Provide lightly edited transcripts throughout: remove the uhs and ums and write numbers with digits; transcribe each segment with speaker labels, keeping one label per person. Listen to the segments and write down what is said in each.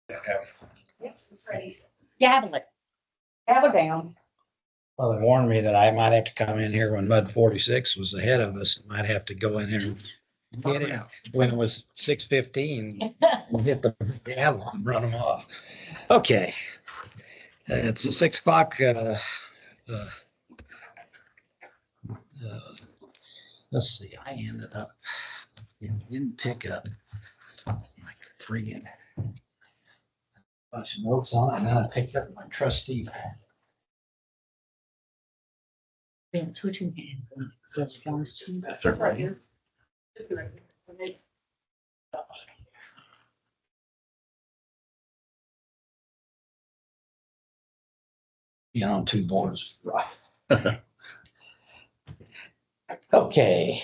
Speaker 1: Gavel it. Gavel down.
Speaker 2: Well, they warned me that I might have to come in here when Mud 46 was ahead of us. Might have to go in here and get it when it was 6:15 and hit the gavel and run them off. Okay. It's 6 o'clock. Uh, let's see. I ended up didn't pick up my freaking bunch of notes on it, and then I picked up my trustee.
Speaker 1: Vince, what you had? Just John's too.
Speaker 2: That's right
Speaker 1: here.
Speaker 2: Being on two boards is rough. Okay.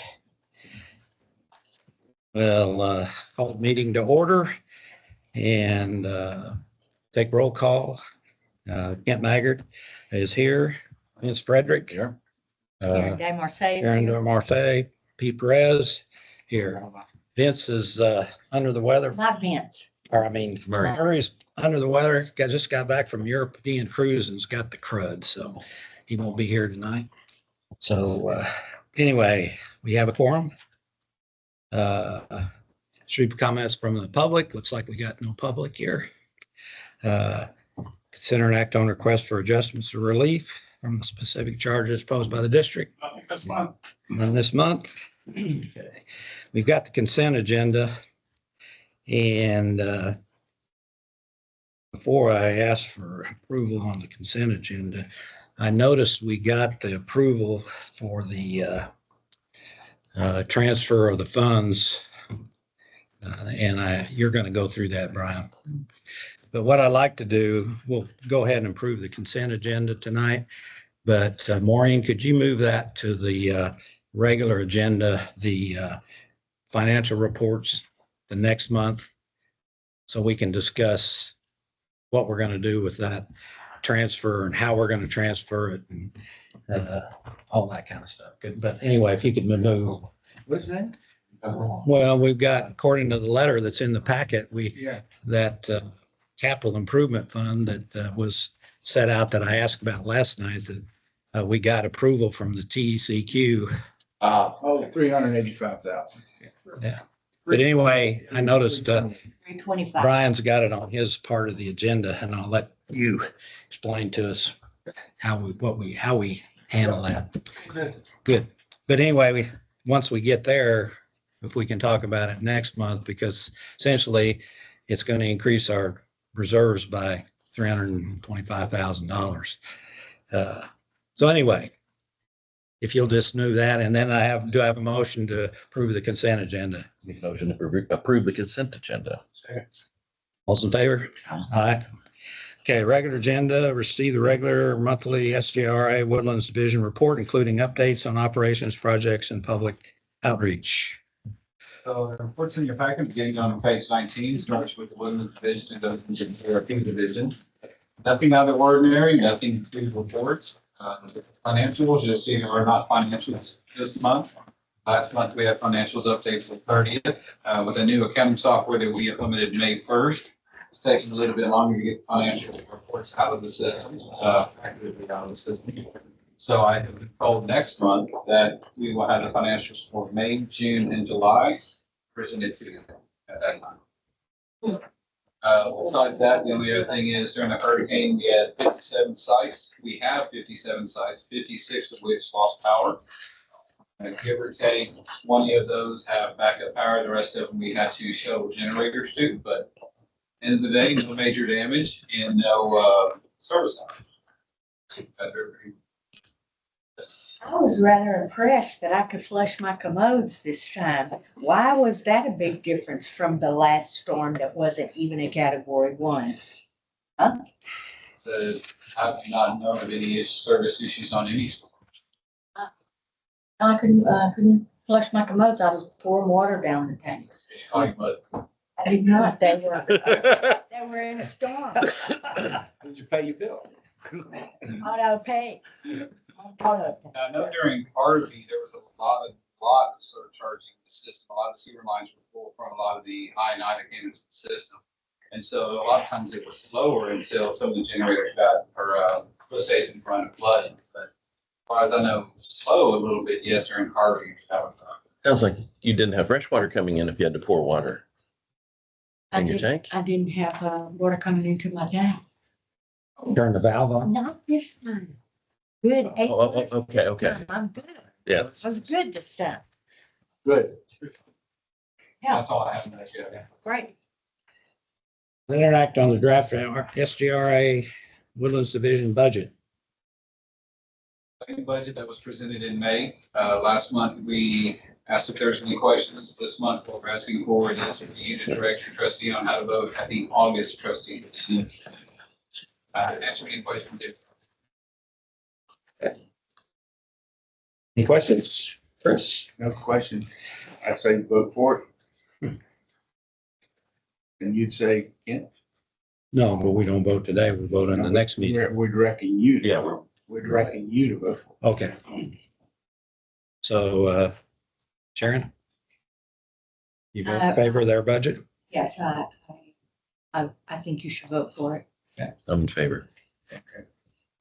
Speaker 2: Well, call the meeting to order and take roll call. Kent Maggard is here. Vince Frederick. Here.
Speaker 1: Aaron Day Marseille.
Speaker 2: Aaron Marseille, Pete Perez here. Vince is under the weather.
Speaker 1: Not Vince.
Speaker 2: Or I mean, Murray's under the weather. Just got back from European cruise and's got the crud, so he won't be here tonight. So anyway, we have a quorum. Street comments from the public. Looks like we got no public here. Consider an act on request for adjustments or relief from the specific charges posed by the district.
Speaker 3: Nothing this month.
Speaker 2: And this month, okay. We've got the consent agenda. And before I ask for approval on the consent agenda, I noticed we got the approval for the transfer of the funds. And you're going to go through that, Brian. But what I'd like to do, we'll go ahead and approve the consent agenda tonight. But Maureen, could you move that to the regular agenda, the financial reports the next month, so we can discuss what we're going to do with that transfer and how we're going to transfer it and all that kind of stuff. Good. But anyway, if you could move.
Speaker 3: What's that?
Speaker 2: Well, we've got, according to the letter that's in the packet, that capital improvement fund that was set out that I asked about last night, that we got approval from the TCQ.
Speaker 3: 385,000.
Speaker 2: Yeah. But anyway, I noticed
Speaker 1: 325.
Speaker 2: Brian's got it on his part of the agenda, and I'll let you explain to us how we handle that. Good. But anyway, once we get there, if we can talk about it next month, because essentially it's going to increase our reserves by $325,000. So anyway, if you'll just move that, and then I have a motion to approve the consent agenda.
Speaker 4: Motion to approve the consent agenda.
Speaker 2: All's in favor? Aye. Okay, regular agenda, receive the regular monthly SJRA Woodlands Division report, including updates on operations, projects, and public outreach.
Speaker 5: So the reports in your packet, beginning on page 19, starts with the Woodlands Division and goes into the ARP division. Nothing out of the ordinary, nothing to reports. Financials, you'll see are not financials this month. Last month, we had financials updates for 30th with a new accounting software that we implemented May 1st. It's taking a little bit longer to get financial reports out of the system, accurately out of the system. So I have been told next month that we will have the financials for May, June, and July presented to you at that time. Besides that, the only other thing is during the hurricane, we had 57 sites. We have 57 sites, 56 of which lost power. Give or take, 20 of those have backup power. The rest of them we had to shuttle generators to, but end of the day, no major damage and no service outage.
Speaker 1: I was rather impressed that I could flush my commodes this time. Why was that a big difference from the last storm that wasn't even a category 1? Huh?
Speaker 5: So I've not known of any service issues on any.
Speaker 1: I couldn't flush my commodes. I was pouring water down the tanks.
Speaker 5: But
Speaker 1: I did not. They were in a storm.
Speaker 3: Did you pay your bill?
Speaker 1: Auto pay. Auto pay.
Speaker 5: I know during Harvey, there was a lot of surcharging the system. A lot of the sewer lines were full from a lot of the I&I that came into the system. And so a lot of times it was slower until some of the generators got, let's say in front of flooding. But as far as I know, slow a little bit, yes, during Harvey.
Speaker 4: Sounds like you didn't have fresh water coming in if you had to pour water
Speaker 1: I
Speaker 4: in your
Speaker 1: didn't-
Speaker 4: tank.
Speaker 1: I didn't have, water coming into my tank.
Speaker 2: Turn the valve on.
Speaker 1: Not this time. Good.
Speaker 4: Okay.
Speaker 1: I'm good.
Speaker 4: Yeah.
Speaker 1: I was good this time.
Speaker 3: Good.
Speaker 1: Yeah,
Speaker 5: That's all I have in that yet.
Speaker 1: great.
Speaker 2: Interact on the draft SGRA Woodlands Division budget.
Speaker 5: Second budget that was presented in May. Last month, we asked if there's any questions. This month, what we're asking for is for you to direct your trustee on how to vote at the August trustee. Answer any questions.
Speaker 2: Any questions? Chris?
Speaker 3: No question. I'd say vote for it. And you'd say, yeah.
Speaker 2: No, but we don't vote today. We vote on the next meeting.
Speaker 3: We're directing you.
Speaker 4: Yeah,
Speaker 3: We're directing you to vote for it.
Speaker 2: Okay. So, Sharon? You vote in favor of their budget?
Speaker 1: Yes, I think you should vote for it.
Speaker 4: I'm in favor.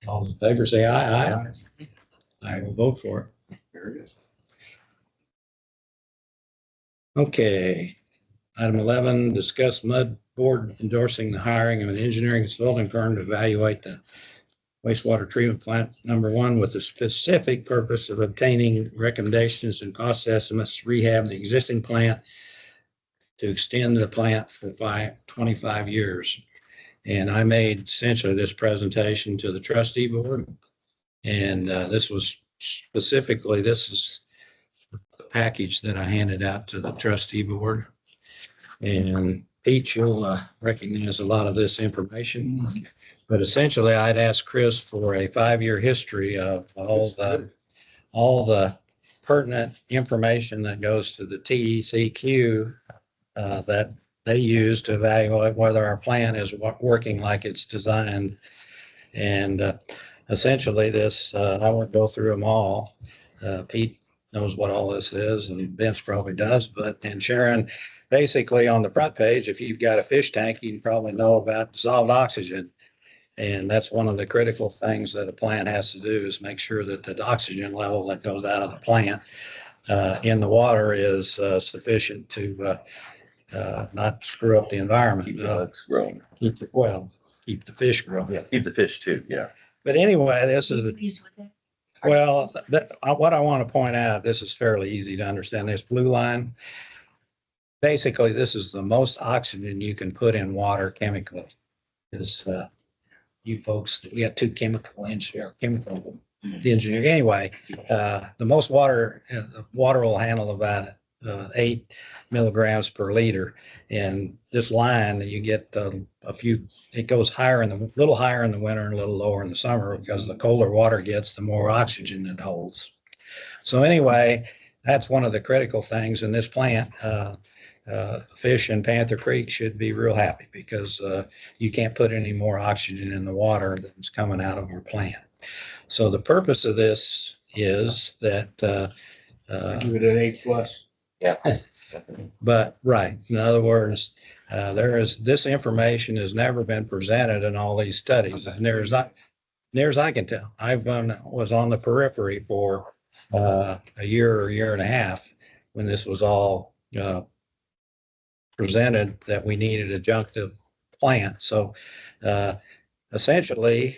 Speaker 2: All in favor, say aye. Aye. I will vote for it.
Speaker 3: Very good.
Speaker 2: Okay. Item 11, discuss MUD board endorsing the hiring of an engineering consulting firm to evaluate the wastewater treatment plant number one with the specific purpose of obtaining recommendations and cost estimates to rehab the existing plant to extend the plant for 25 years. And I made essentially this presentation to the trustee board. And this was specifically, this is the package that I handed out to the trustee board. And Pete, you'll recognize a lot of this information. But essentially, I'd asked Chris for a 5-year history of all the pertinent information that goes to the TECQ that they use to evaluate whether our plan is working like it's designed. And essentially this, I won't go through them all. Pete knows what all this is and Vince probably does, and Sharon, basically on the front page, if you've got a fish tank, you probably know about dissolved oxygen. And that's one of the critical things that a plant has to do is make sure that the oxygen level that goes out of the plant in the water is sufficient to not screw up the environment.
Speaker 4: Keep the bugs growing.
Speaker 2: Keep the fish growing.
Speaker 4: Yeah, keep the fish too. Yeah.
Speaker 2: But anyway, this is,
Speaker 1: Pleased with that?
Speaker 2: well, what I want to point out, this is fairly easy to understand. This blue line, basically, this is the most oxygen you can put in water chemically. Is you folks, we got two chemical engineer. Anyway, the most water, the water will handle about 8 milligrams per liter. And this line that you get a few, it goes higher little higher in the winter and a little lower in the summer because the colder water gets, the more oxygen it holds. So anyway, that's one of the critical things in this plant. Fish in Panther Creek should be real happy because you can't put any more oxygen in the water that's coming out of our plant. So the purpose of this is that
Speaker 3: Give it an A+.
Speaker 4: Yeah.
Speaker 2: but right, in other words, this information has never been presented in all these studies. And near as I can tell, I was on the periphery for a year or year and a half when this was all presented that we needed a adjunctive plant. So essentially,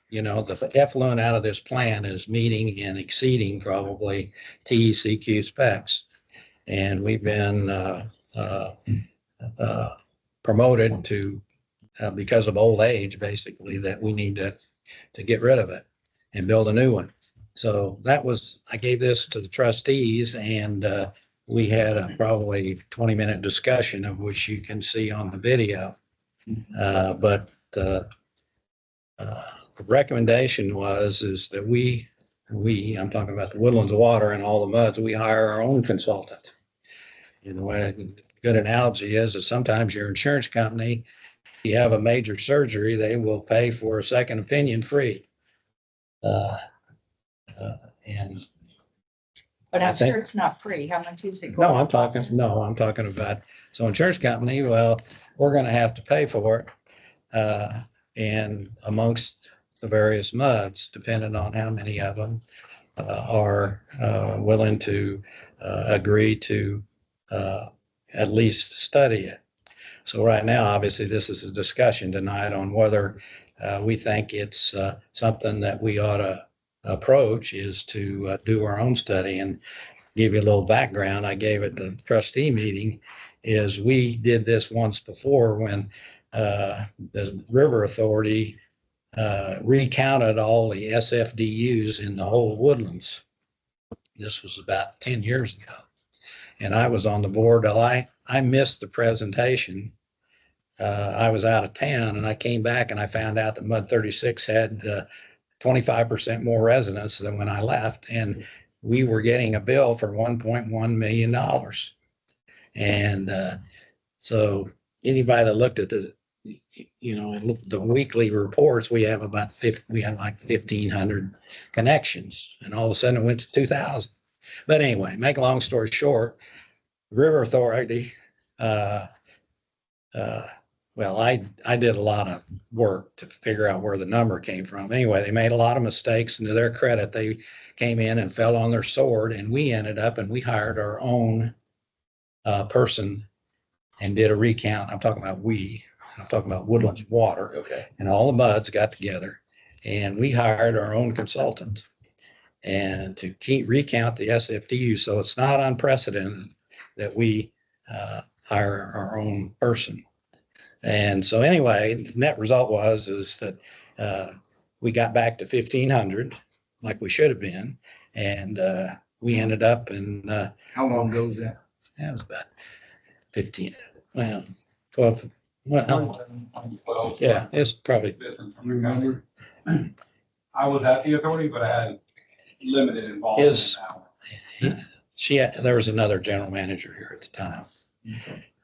Speaker 2: the effluent out of this plant is meeting and exceeding probably TECQ specs. And we've been promoted to, because of old age, basically, that we need to get rid of it and build a new one. So I gave this to the trustees and we had a probably 20-minute discussion of which you can see on the video. But the recommendation is that I'm talking about the Woodlands Water and all the MUDs, we hire our own consultant. A good analogy is that sometimes your insurance company, if you have a major surgery, they will pay for a second opinion free. And
Speaker 1: But
Speaker 2: I
Speaker 1: I'm
Speaker 2: think-
Speaker 1: sure it's not free. How much is it?
Speaker 2: No, I'm talking about, so insurance company, well, we're gonna have to pay for it. And amongst the various MUDs, depending on how many of them are willing to agree to at least study it. So right now, obviously, this is a discussion tonight on whether we think it's something that we ought to approach is to do our own study. And give you a little background I gave at the trustee meeting is we did this once before when the River Authority recounted all the SFDUs in the whole Woodlands. This was about 10 years ago. And I was on the board. I missed the presentation. I was out of town and I came back and I found out that MUD 36 had 25% more residents than when I left. And we were getting a bill for $1.1 million. And so anybody that looked at the, the weekly reports, we have like 1,500 connections, and all of a sudden it went to 2,000. But anyway, make a long story short, River Authority, well, I did a lot of work to figure out where the number came from. Anyway, they made a lot of mistakes, and to their credit, they came in and fell on their sword, and we ended up and we hired our own person and did a recount. I'm talking about Woodlands Water.
Speaker 4: Okay.
Speaker 2: And all the MUDs got together and we hired our own consultant and to recount the SFDU. So it's not unprecedented that we hire our own person. And so anyway, net result is that we got back to 1,500 like we should have been. And we ended up in,
Speaker 3: How long ago was that?
Speaker 2: that was about 15, well, 12, well, yeah, it's probably,
Speaker 3: You remember?
Speaker 5: I was at the authority, but I had limited involvement
Speaker 2: Is-
Speaker 5: in that.
Speaker 2: there was another general manager here at the time.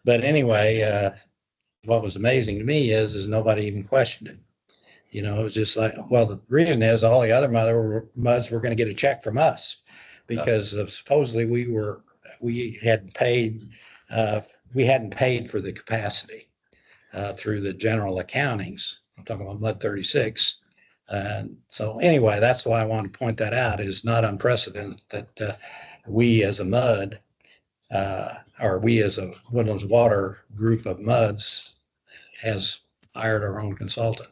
Speaker 2: But anyway, what was amazing to me is nobody even questioned it. It was just like, well, the reason is all the other MUDs were going to get a check from us because of supposedly we hadn't paid for the capacity through the general accountings. I'm talking about MUD 36. So anyway, that's why I want to point that out. Is not unprecedented that we as a MUD or we as a Woodlands Water group of MUDs has hired our own consultant.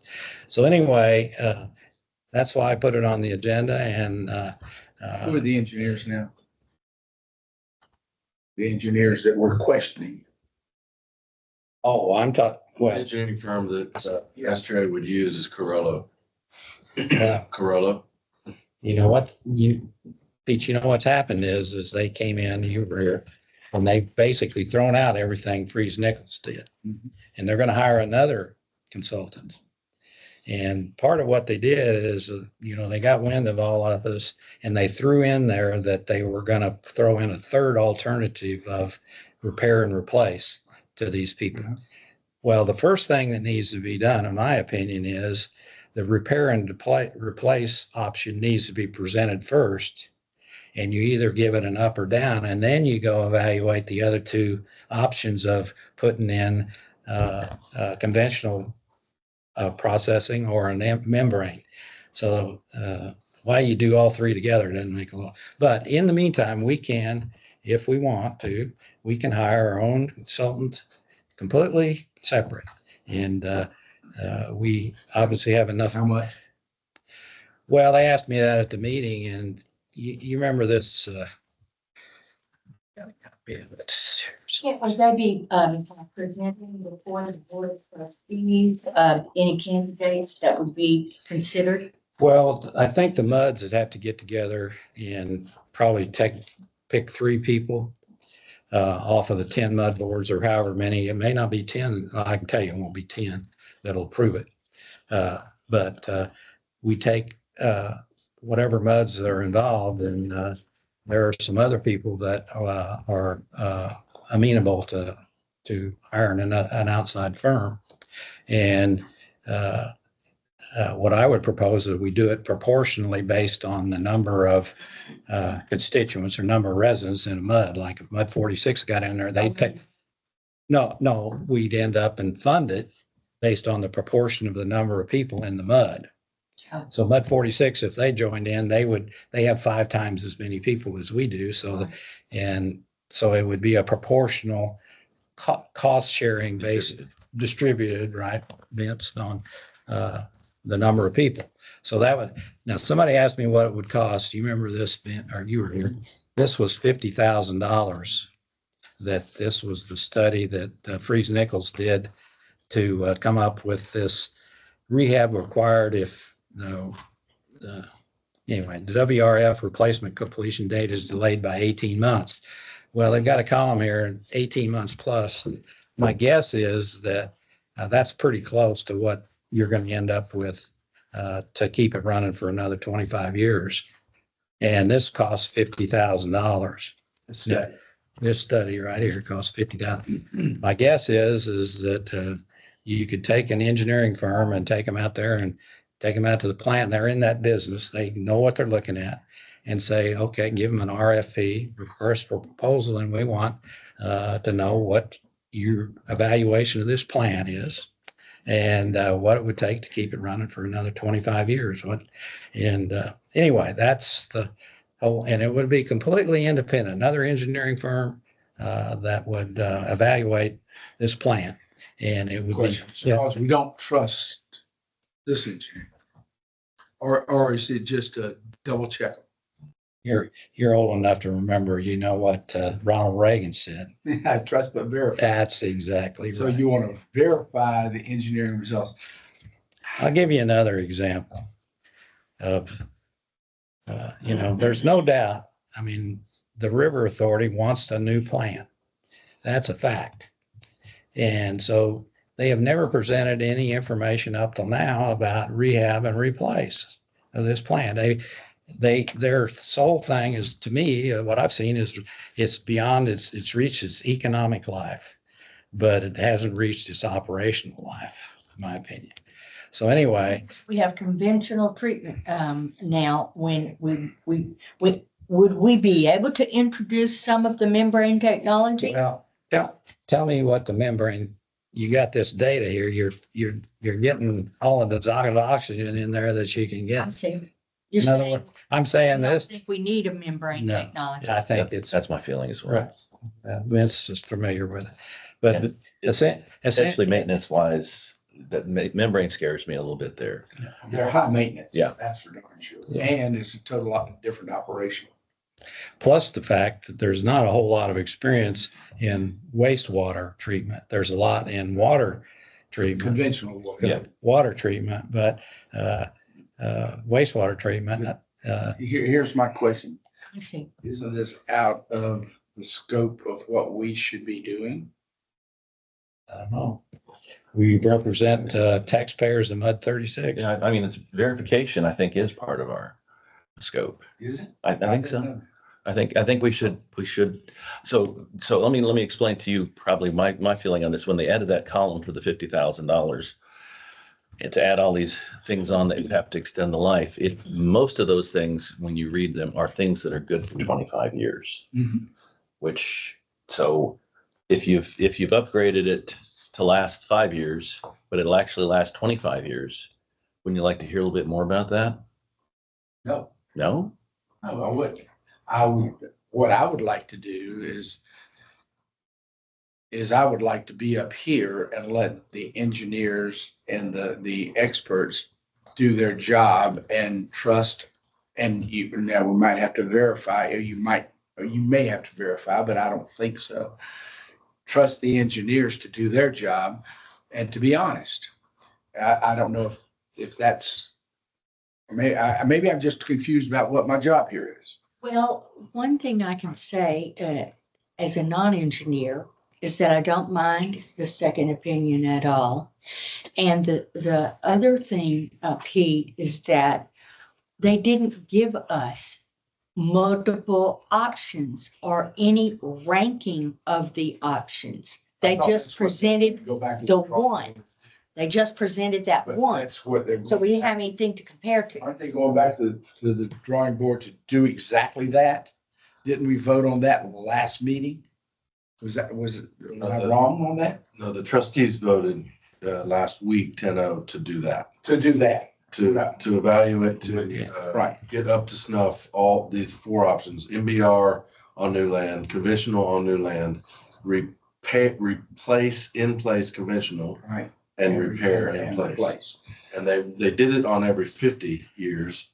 Speaker 2: So anyway, that's why I put it on the agenda. And
Speaker 3: Who are the engineers now? The engineers that were questioning.
Speaker 2: I'm talking, well,
Speaker 6: Engineering firm that Astro would use is Corello.
Speaker 2: uh,
Speaker 6: Corello.
Speaker 2: you know what, Pete, what's happened is they came in, you were here, and they've basically thrown out everything Freeze Nichols did.
Speaker 3: Mhm.
Speaker 2: And they're going to hire another consultant. And part of what they did is, they got wind of all of this and they threw in there that they were going to throw in a third alternative of repair and replace to these people.
Speaker 3: Mhm.
Speaker 2: Well, the first thing that needs to be done, in my opinion, is the repair and replace option needs to be presented first. And you either give it an up or down, and then you go evaluate the other two options of putting in conventional processing or a membrane. So why you do all three together doesn't make a lot. But in the meantime, we can, if we want to, we can hire our own consultant completely separate. And we obviously have enough.
Speaker 3: How much?
Speaker 2: Well, they asked me that at the meeting, and you remember this. Got a copy of it.
Speaker 1: Would they be presenting before the board of trustees, any candidates that would be considered?
Speaker 2: Well, I think the MUDs would have to get together and probably pick 3 people off of the 10 MUD boards or however many. It may not be 10. I can tell you it won't be 10 that'll approve it. But we take whatever MUDs that are involved, and there are some other people that are amenable to hiring an outside firm. And what I would propose is we do it proportionally based on the number of constituents or number of residents in MUD. Like if MUD 46 got in there, they'd pay. No, we'd end up and fund it based on the proportion of the number of people in the MUD. So MUD 46, if they joined in, they have 5 times as many people as we do. So, and so it would be a proportional cost sharing based distributed, right, Vince, on the number of people. So that would, now somebody asked me what it would cost. You remember this, Vince, or you were here? This was $50,000. That this was the study that Freeze Nichols did to come up with this rehab required if anyway, the WRF replacement completion date is delayed by 18 months. Well, they've got a column here, 18 months plus. My guess is that that's pretty close to what you're going to end up with to keep it running for another 25 years. And this costs $50,000. This study right here costs $50,000. My guess is that you could take an engineering firm and take them out there and take them out to the plant. They're in that business. They know what they're looking at and say, okay, give them an RFP, request for proposal, and we want to know what your evaluation of this plant is and what it would take to keep it running for another 25 years. Anyway, that's the whole, and it would be completely independent, another engineering firm that would evaluate this plant. And it would be,
Speaker 6: Because we don't trust this engineer. Or is it just a double check?
Speaker 2: you're old enough to remember, you know what Ronald Reagan said.
Speaker 6: I trust but verify.
Speaker 2: That's exactly
Speaker 6: So
Speaker 2: right.
Speaker 6: you want to verify the engineering results.
Speaker 2: I'll give you another example of, there's no doubt. I mean, the River Authority wants a new plant. That's a fact. And so they have never presented any information up till now about rehab and replace of this plant. Their sole thing is, to me, what I've seen is it's beyond it's reached its economic life, but it hasn't reached its operational life, in my opinion. So anyway,
Speaker 1: We have conventional treatment now. When would we be able to introduce some of the membrane technology?
Speaker 2: well, tell me what the membrane. You got this data here. You're getting all of the oxygen in there that you can
Speaker 1: I
Speaker 2: get.
Speaker 1: see. You're
Speaker 2: In other
Speaker 1: saying
Speaker 2: words, I'm saying
Speaker 1: you don't
Speaker 2: this.
Speaker 1: think we need a membrane
Speaker 2: No.
Speaker 1: technology?
Speaker 2: I think it's
Speaker 4: That's my feeling as well.
Speaker 2: right. Vince is familiar with it, but essentially,
Speaker 4: Essentially, maintenance wise, that membrane scares me a little bit there.
Speaker 6: They're high maintenance.
Speaker 4: Yeah.
Speaker 6: That's for darn sure.
Speaker 2: Yeah.
Speaker 6: And it's a total lot different operation.
Speaker 2: plus the fact that there's not a whole lot of experience in wastewater treatment. There's a lot in water treatment,
Speaker 6: Conventional.
Speaker 4: Yeah.
Speaker 2: water treatment, but wastewater treatment.
Speaker 6: Here's my question.
Speaker 1: I see.
Speaker 6: Isn't this out of the scope of what we should be doing?
Speaker 2: I don't know. We represent taxpayers in MUD 36.
Speaker 4: Yeah, I mean, it's verification, I think, is part of our scope.
Speaker 6: Is it?
Speaker 4: I think so. I think we should, so let me explain to you probably my feeling on this. When they added that column for the $50,000 and to add all these things on that you have to extend the life, most of those things, when you read them, are things that are good for 25 years,
Speaker 6: Mhm.
Speaker 4: which, so if you've upgraded it to last 5 years, but it'll actually last 25 years, wouldn't you like to hear a little bit more about that?
Speaker 6: No,
Speaker 4: No?
Speaker 6: no, I wouldn't. What I would like to do is I would like to be up here and let the engineers and the experts do their job and trust. And now we might have to verify, or you may have to verify, but I don't think so. Trust the engineers to do their job and to be honest. I don't know if that's, maybe I'm just confused about what my job here is.
Speaker 1: Well, one thing I can say as a non-engineer is that I don't mind the second opinion at all. And the other thing, Pete, is that they didn't give us multiple options or any ranking of the options. They
Speaker 6: I thought
Speaker 1: just
Speaker 6: that's what-
Speaker 1: presented
Speaker 6: Go back to
Speaker 1: the
Speaker 6: drawing
Speaker 1: one.
Speaker 6: board.
Speaker 1: They just presented that
Speaker 6: But
Speaker 1: one.
Speaker 6: that's what they're.
Speaker 1: So we didn't have anything to compare to.
Speaker 6: Aren't they going back to the drawing board to do exactly that? Didn't we vote on that in the last meeting? Was I wrong on that?
Speaker 7: No, the trustees voted last week 10-0 to do that,
Speaker 6: To do that?
Speaker 7: to evaluate, to
Speaker 6: Right.
Speaker 7: get up to snuff, all these four options, MBR on new land, conventional on new land, replace in place conventional,
Speaker 6: Right.
Speaker 7: and repair in place. And they did it on every 50 years,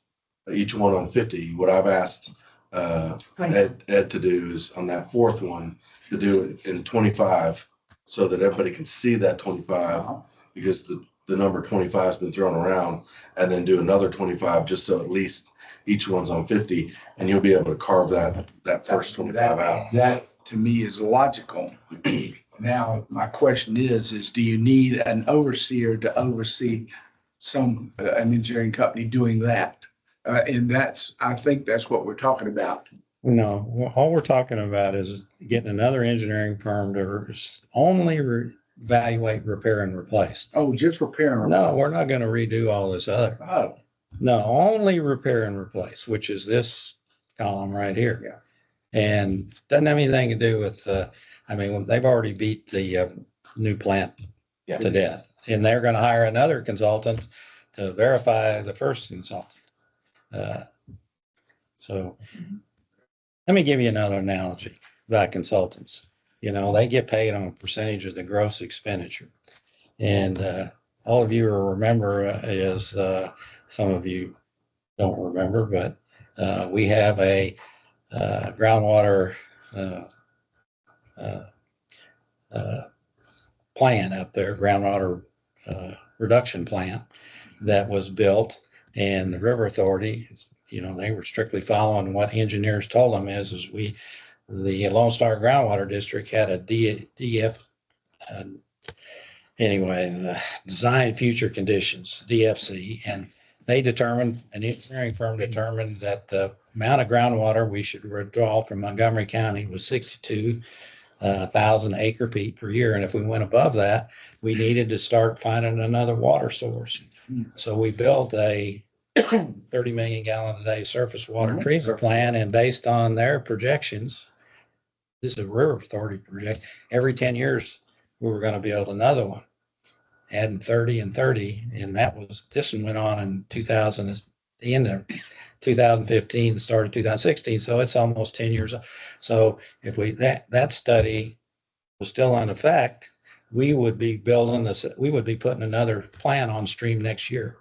Speaker 7: each one on 50. What I've asked Ed to do is on that fourth one, to do it in 25, so that everybody can see that 25, because the number 25 has been thrown around, and then do another 25, just so at least each one's on 50, and you'll be able to carve that first 25 out.
Speaker 6: That to me is logical. Now, my question is do you need an overseer to oversee an engineering company doing that? And I think that's what we're talking about.
Speaker 2: No, all we're talking about is getting another engineering firm to only evaluate, repair and replace.
Speaker 6: Oh, just repair and.
Speaker 2: No, we're not going to redo all this other.
Speaker 6: Oh,
Speaker 2: No, only repair and replace, which is this column right here.
Speaker 6: Yeah.
Speaker 2: And doesn't have anything to do with, I mean, they've already beat the new plant to death. And they're going to hire another consultant to verify the first consultant. So let me give you another analogy about consultants. You know, they get paid on a percentage of the gross expenditure. And all of you will remember is, some of you don't remember, but we have a groundwater plan up there, groundwater reduction plant that was built, and the River Authority, you know, they were strictly following what engineers told them the Lone Star Groundwater District had a DF, anyway, the Design Future Conditions, DFC, and they determined, an engineering firm determined that the amount of groundwater we should withdraw from Montgomery County was 62,000 acre feet per year. And if we went above that, we needed to start finding another water source. So we built a 30 million gallon a day surface water treatment plant. And based on their projections, this is a River Authority project, every 10 years, we were going to build another one, adding 30 and 30. And this one went on in the end of 2015, started 2016. So it's almost 10 years. So if that study was still in effect, we would be putting another plant on stream next year,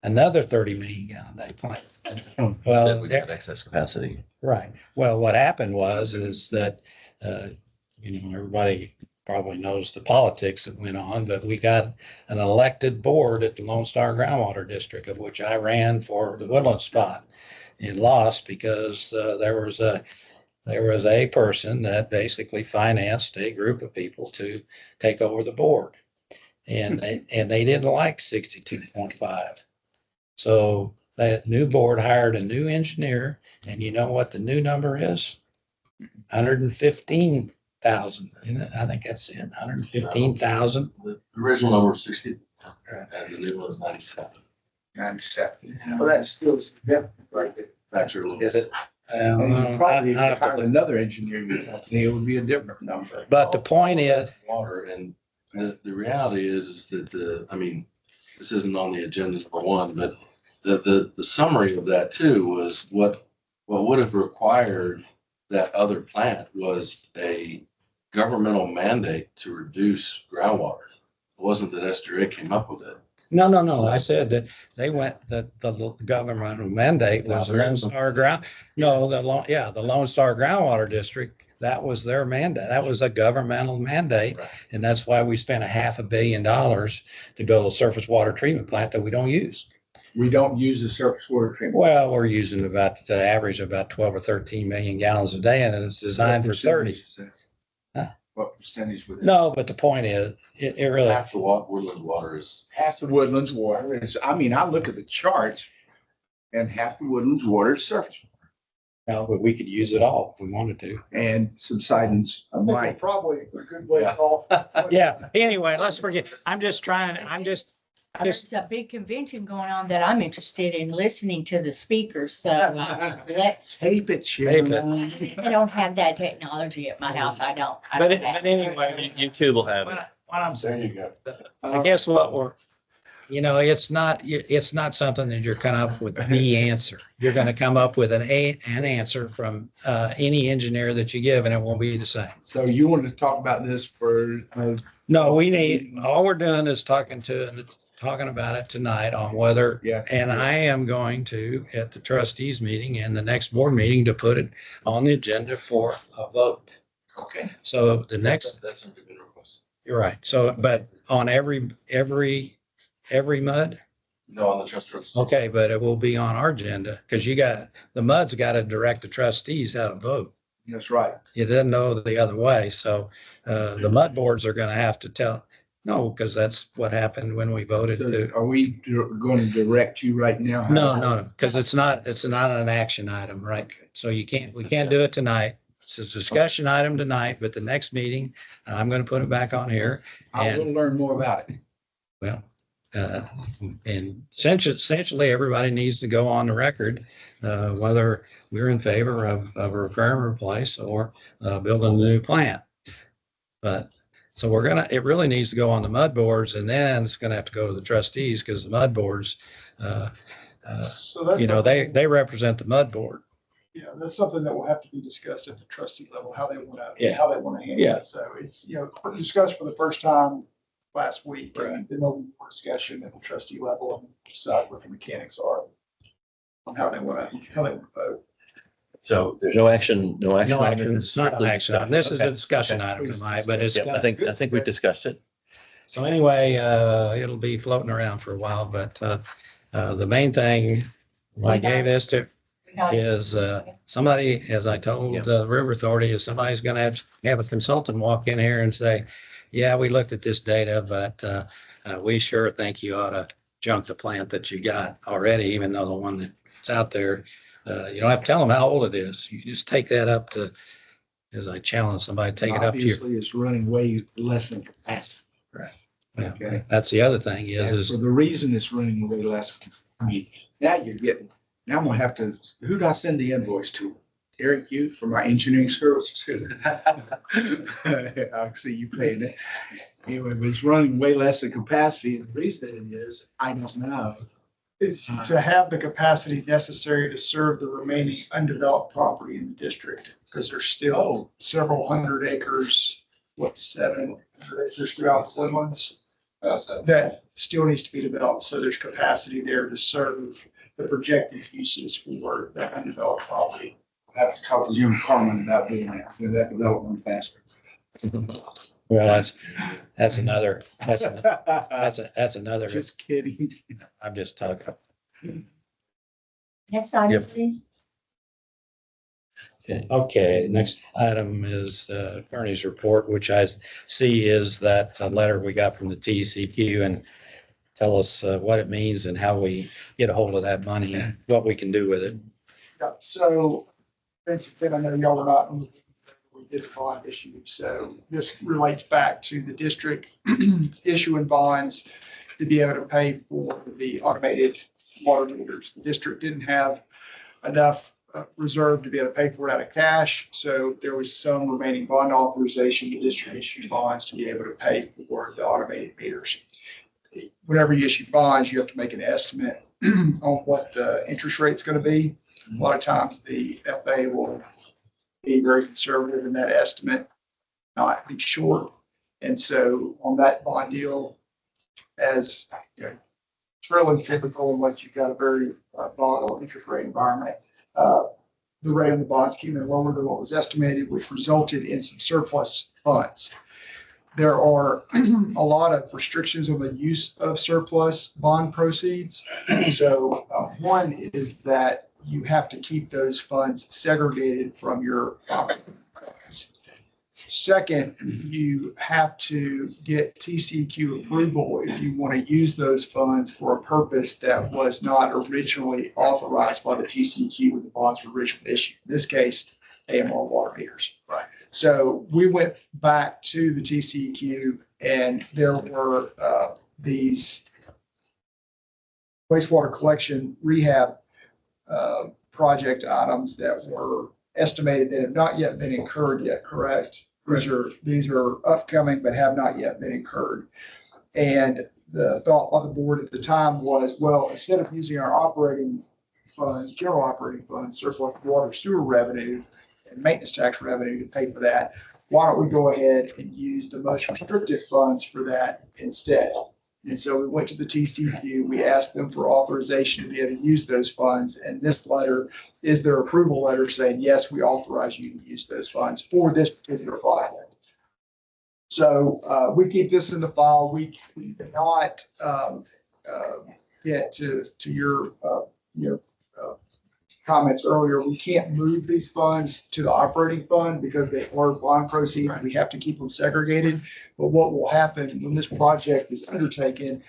Speaker 2: another 30 million gallon day plant.
Speaker 4: Instead,
Speaker 2: Well,
Speaker 4: we've got excess capacity.
Speaker 2: right. Well, what happened is that, everybody probably knows the politics that went on, but we got an elected board at the Lone Star Groundwater District, of which I ran for the Woodland spot, and lost because there was a person that basically financed a group of people to take over the board, and they didn't like 62.5. So that new board hired a new engineer, and you know what the new number is? 115,000. I think that's it. 115,000.
Speaker 7: The original number was 60, and the new one's 97.
Speaker 6: 97. Well, that's still significant, right there.
Speaker 7: That's your little.
Speaker 2: Is it?
Speaker 6: And you probably if
Speaker 2: I
Speaker 6: you
Speaker 2: have to
Speaker 6: hired another engineering company, it would be a different number.
Speaker 2: But the point is,
Speaker 7: Water, and the reality is that this isn't on the agenda for one, but the summary of that too was what would have required that other plant was a governmental mandate to reduce groundwater. It wasn't that SDRA came up with it.
Speaker 2: no. I said that the governmental mandate was the Lone Star the Lone Star Groundwater District. That was their mandate. That was a governmental mandate.
Speaker 7: Right.
Speaker 2: And that's why we spent $500 million to build a surface water treatment plant that we don't use.
Speaker 6: We don't use the surface water treatment.
Speaker 2: Well, we're using about the average of about 12 or 13 million gallons a day, and it's designed for 30. Huh?
Speaker 6: What percentage would it?
Speaker 2: No, but the point is, it really,
Speaker 7: Half the Woodland water is.
Speaker 6: Half the Woodlands water is, I look at the charts and half the Woodlands water is surface.
Speaker 2: No, but we could use it all if we wanted to.
Speaker 6: And subsidence
Speaker 8: I think we're
Speaker 6: might.
Speaker 8: probably a good way off.
Speaker 2: Yeah, anyway, let's forget, I'm just,
Speaker 1: There's a big convention going on that I'm interested in listening to the speakers, so let's,
Speaker 6: Tape it,
Speaker 2: Tape
Speaker 6: Sharon.
Speaker 1: I don't have that technology at my house. I don't.
Speaker 2: but anyway,
Speaker 4: YouTube will have it.
Speaker 2: what I'm
Speaker 7: There
Speaker 2: saying,
Speaker 7: you go.
Speaker 2: I guess what we're, it's not something that you're coming up with the answer. You're gonna come up with an answer from any engineer that you give, and it won't be the same.
Speaker 6: So you wanted to talk about this for,
Speaker 2: No, all we're doing is talking about it tonight on whether,
Speaker 6: yeah.
Speaker 2: and I am going to, at the trustees meeting and the next board meeting, to put it on the agenda for a vote.
Speaker 6: Okay.
Speaker 2: So the next,
Speaker 7: That's a good request.
Speaker 2: you're right. So, but on every mud,
Speaker 7: No, on the trust.
Speaker 2: okay, but it will be on our agenda because the mud's got to direct the trustees how to vote.
Speaker 6: That's right.
Speaker 2: It doesn't know the other way. So the mud boards are going to have to tell, no, because that's what happened when we voted
Speaker 6: So
Speaker 2: to.
Speaker 6: are we going to direct you right now?
Speaker 2: No, because it's not an action item, right? So we can't do it tonight. It's a discussion item tonight, but the next meeting, I'm going to put it back on here.
Speaker 6: I will learn more about it.
Speaker 2: Well, and essentially, everybody needs to go on the record, whether we're in favor of a repair and replace or building a new plant. But so it really needs to go on the mud boards, and then it's going to have to go to the trustees because the mud boards,
Speaker 8: So that's.
Speaker 2: they represent the mud board.
Speaker 8: Yeah, that's something that will have to be discussed at the trustee level, how they want to,
Speaker 2: Yeah.
Speaker 8: handle
Speaker 2: Yeah.
Speaker 8: it. So it's, discussed for the first time last week.
Speaker 6: Right.
Speaker 8: And then there'll be more discussion at the trustee level and decide what the mechanics are on how they want to vote.
Speaker 4: So there's no action.
Speaker 2: No action, it's not an action item. This is a discussion
Speaker 4: Okay.
Speaker 2: item tonight, but it's.
Speaker 4: Yeah, I think we've discussed it.
Speaker 2: So anyway, it'll be floating around for a while, but the main thing I gave this to is somebody, as I told the River Authority, is somebody's going to have a consultant walk in here and say, yeah, we looked at this data, but we sure think you ought to junk the plant that you got already, even though the one that's out there, you don't have to tell them how old it is. You just take that up to, as I challenge somebody, take it up to your.
Speaker 6: Obviously, it's running way less than capacity.
Speaker 2: Yeah,
Speaker 6: Okay.
Speaker 2: that's the other thing
Speaker 6: And
Speaker 2: is
Speaker 6: for the reason it's running way less, I mean, now I'm gonna have to, who do I send the invoice to? Eric Youth for my engineering services. I see you paying it. Anyway, but it's running way less than capacity. And the reason it is, I don't know.
Speaker 8: Is to have the capacity necessary to serve the remaining undeveloped property in the district, because there's still several hundred acres, 700 acres throughout the woodlands that still needs to be developed. So there's capacity there to serve the projected uses for that undeveloped property.
Speaker 6: I have to talk to Jim Carmen about doing that development faster.
Speaker 2: well, that's another, that's another,
Speaker 6: Just kidding.
Speaker 2: I'm just talking.
Speaker 1: Next item,
Speaker 4: Yep.
Speaker 1: please.
Speaker 2: Okay, next item is attorney's report, which I see is that letter we got from the TCQ and tell us what it means and how we get a hold of that money and what we can do with it.
Speaker 8: Yeah, so, Vince, I know y'all were not, we did the bond issue, so this relates back to the district issuing bonds to be able to pay for the automated water meters. The district didn't have enough reserve to be able to pay for it out of cash, so there was some remaining bond authorization. The district issued bonds to be able to pay for the automated meters. Whenever you issue bonds, you have to make an estimate on what the interest rate's going to be. A lot of times the FA will be very conservative in that estimate, not be short. And so on that bond deal, as it's really typical unless you've got a very volatile interest rate environment, the rate on the bonds came in lower than what was estimated, which resulted in some surplus funds. There are a lot of restrictions on the use of surplus bond proceeds. So one is that you have to keep those funds segregated from your operating funds. Second, you have to get TCQ approval if you want to use those funds for a purpose that was not originally authorized by the TCQ when the bonds were originally issued. In this case, AMR water meters.
Speaker 3: Right.
Speaker 8: So we went back to the TCQ and there were these wastewater collection rehab project items that were estimated that have not yet been incurred yet, correct? These are upcoming but have not yet been incurred. And the thought by the board at the time was, well, instead of using our operating funds, general operating funds, surplus water sewer revenue and maintenance tax revenue to pay for that, why don't we go ahead and use the most restricted funds for that instead? And so we went to the TCQ, we asked them for authorization to be able to use those funds. And this letter is their approval letter saying, yes, we authorize you to use those funds for this particular project. So we keep this in the file. We cannot get to your comments earlier. We can't move these funds to the operating fund because they are bond proceeds. We have to keep them segregated. But what will happen when this project is undertaken,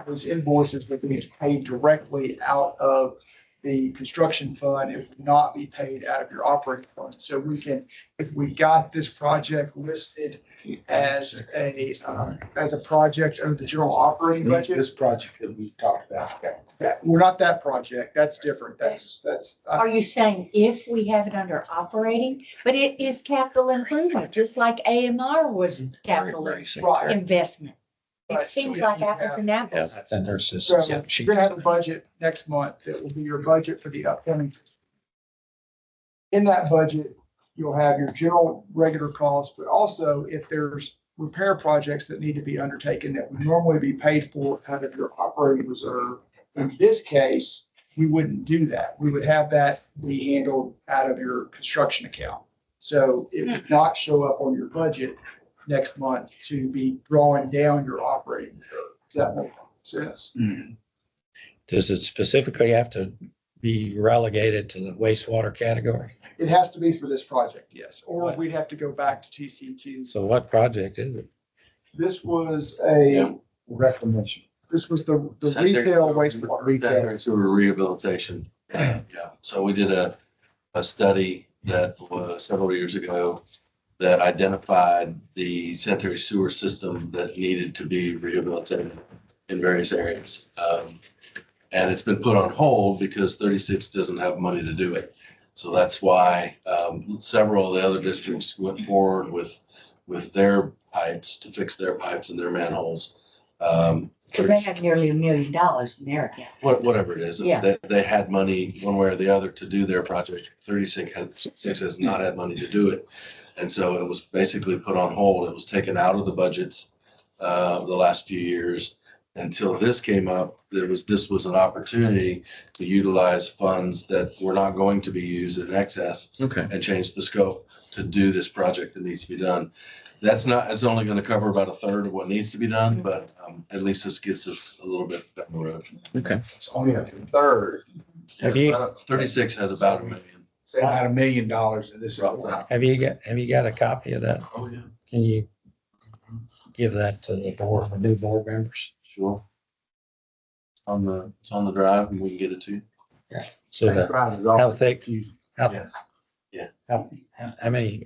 Speaker 8: those invoices will be paid directly out of the construction fund. It will not be paid out of your operating fund. So we can, if we got this project listed as a project under the general operating budget.
Speaker 6: This project that we talked about. Okay.
Speaker 8: Yeah, we're not that project. That's different. That's.
Speaker 1: Are you saying if we have it under operating, but it is capital improvement, just like AMR was capital
Speaker 8: Right.
Speaker 1: investment? It
Speaker 8: Right.
Speaker 1: seems
Speaker 8: So
Speaker 1: like
Speaker 8: you
Speaker 1: apples
Speaker 8: have-
Speaker 1: and apples.
Speaker 2: And there's this.
Speaker 8: So you're gonna have a budget next month that will be your budget for the upcoming. In that budget, you'll have your general regular costs, but also if there's repair projects that need to be undertaken that would normally be paid for out of your operating reserve. In this case, we wouldn't do that. We would have that be handled out of your construction account. So it would not show up on your budget next month to be drawing down your operating reserve. Does that make sense?
Speaker 2: Does it specifically have to be relegated to the wastewater category?
Speaker 8: It has to be for this project, yes, or
Speaker 2: Right.
Speaker 8: we'd have to go back to TCQ.
Speaker 2: So what project is it?
Speaker 8: This was
Speaker 6: Reclamation.
Speaker 8: this was the
Speaker 7: Sanitary
Speaker 8: retail
Speaker 7: sewer-
Speaker 8: wastewater retail.
Speaker 7: Sanitary sewer rehabilitation. Yeah, so we did a study that was several years ago that identified the sanitary sewer system that needed to be rehabilitated in various areas. And it's been put on hold because 36 doesn't have money to do it. So that's why several of the other districts went forward with their pipes to fix their pipes and their manholes.
Speaker 1: Because they have nearly $1 million in their account.
Speaker 7: Whatever it is.
Speaker 1: Yeah.
Speaker 7: They had money one way or the other to do their project. 36 has not had money to do it. And so it was basically put on hold. It was taken out of the budgets the last few years until this came up. This was an opportunity to utilize funds that were not going to be used in excess
Speaker 4: Okay.
Speaker 7: and change the scope to do this project that needs to be done. It's only going to cover about a third of what needs to be done, but at least this gets us a little bit down the road.
Speaker 4: Okay.
Speaker 6: It's only a third.
Speaker 2: Have you,
Speaker 7: 36 has about $1 million.
Speaker 6: Say about $1 million and this is.
Speaker 2: have you got a copy of that?
Speaker 7: Oh, yeah.
Speaker 2: Can you give that to the board, the new board members?
Speaker 7: Sure. It's on the drive and we can get it to you.
Speaker 2: So that, how thick, how,
Speaker 7: Yeah. Yeah.
Speaker 2: how many,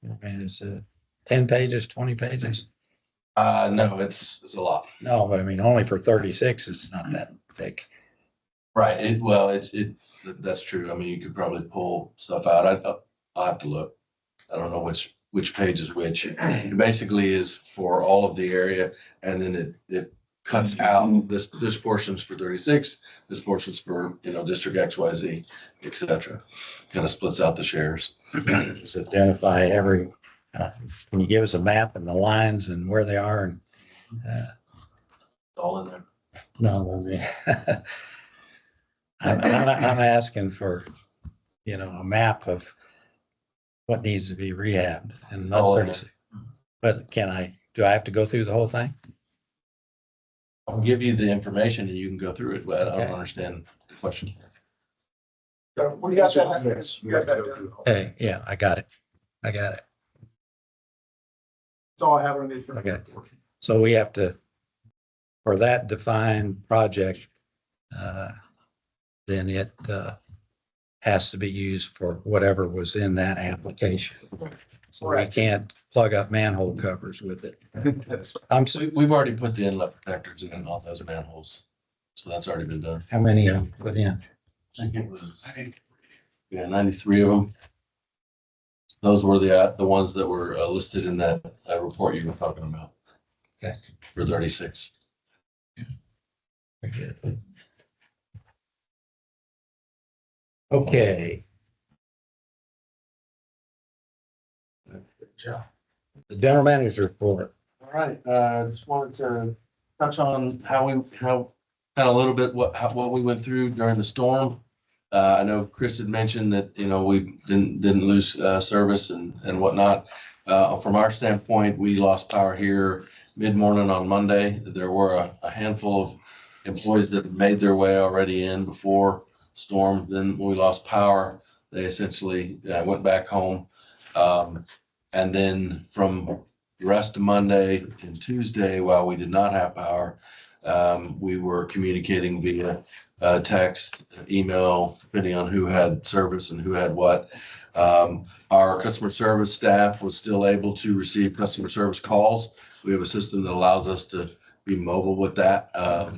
Speaker 2: I mean, is it 10 pages, 20 pages?
Speaker 7: No, it's a lot.
Speaker 2: No, but I mean, only for 36, it's not that thick.
Speaker 7: Right. That's true. I mean, you could probably pull stuff out. I'll have to look. I don't know which page is which. It basically is for all of the area and then it cuts out this portion's for 36, this portion's for, District XYZ, et cetera. Kind of splits out the shares.
Speaker 2: Just identify every, can you give us a map and the lines and where they are and,
Speaker 7: All in there.
Speaker 2: no, I mean, I'm asking for, a map of what needs to be rehabbed and not
Speaker 7: Oh,
Speaker 2: 36. But do I have to go through the whole thing?
Speaker 7: I'll give you the information and you can go through it, but I
Speaker 2: Okay.
Speaker 7: don't understand the question.
Speaker 8: So we got that.
Speaker 6: Yes.
Speaker 8: We got that done.
Speaker 2: Hey, yeah, I got it.
Speaker 8: That's all I have on the.
Speaker 2: Okay. So we have to, for that defined project, then it has to be used for whatever was in that application. So we
Speaker 8: Correct.
Speaker 2: can't plug up manhole covers with it.
Speaker 5: That's
Speaker 2: I'm,
Speaker 7: We've already put the inlet protectors in all those manholes. So that's already been done.
Speaker 2: how many of them put in?
Speaker 7: I think it was, yeah, 93 of them. Those were the ones that were listed in that report you were talking about.
Speaker 2: Okay.
Speaker 7: For 36.
Speaker 2: Okay. The general manager's report.
Speaker 7: All right, just wanted to touch on how kind of a little bit what we went through during the storm. I know Chris had mentioned that, you know, we didn't lose service and whatnot. From our standpoint, we lost power here mid-morning on Monday. There were a handful of employees that made their way already in before storm. Then when we lost power, they essentially went back home. And then from the rest of Monday and Tuesday, while we did not have power, we were communicating via text, email, depending on who had service and who had what. Our customer service staff was still able to receive customer service calls. We have a system that allows us to be mobile with that